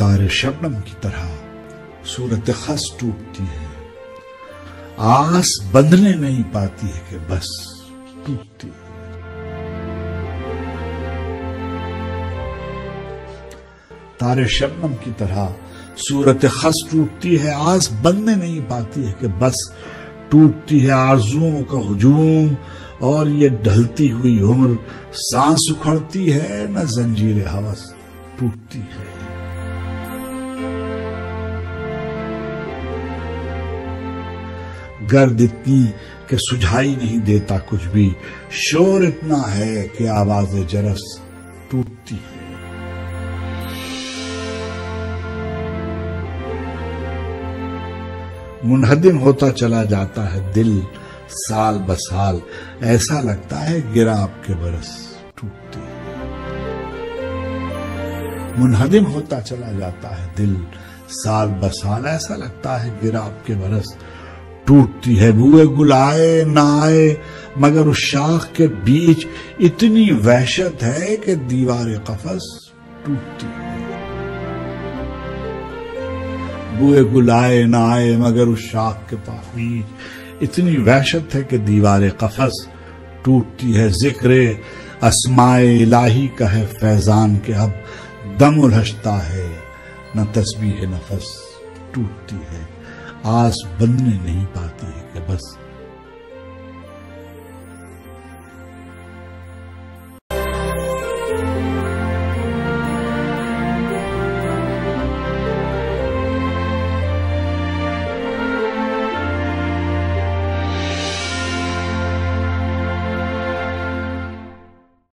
تارے شبنم کی طرح صورت خس ٹوٹتی ہے، آس بندھنے نہیں پاتی ہے کہ بس ٹوٹتی ہے۔ تارے شبنم کی طرح صورت خس ٹوٹتی ہے، آس بندھنے نہیں پاتی ہے کہ بس ٹوٹتی ہے۔ آرزوؤں کا ہجوم اور یہ ڈھلتی ہوئی عمر، سانس اکھڑتی ہے نہ زنجیر ہوس ٹوٹتی ہے۔ گرد اتنی کہ سجھائی نہیں دیتا کچھ بھی، شور اتنا ہے کہ آواز جرس ٹوٹتی ہے۔ منہدم ہوتا چلا جاتا ہے دل سال بسال، ایسا لگتا ہے گراب کے برس ٹوٹتی ہے۔ منہدم ہوتا چلا جاتا ہے دل سال بسال، ایسا لگتا ہے گراب کے برس ٹوٹتی ہے۔ بوئے گل آئے نہ آئے مگر اس شاخ کے بیچ اتنی وحشت ہے کہ دیوار قفس ٹوٹتی ہے۔ بوئے گل آئے نہ آئے مگر اس شاخ کے بیچ اتنی وحشت ہے کہ دیوار قفس ٹوٹتی ہے۔ ذکر اسماء الہی کا ہے فیضان کہ اب دم الہجتا ہے نہ تسبیح نفس ٹوٹتی ہے۔ آس بننے نہیں پاتی ہے کہ بس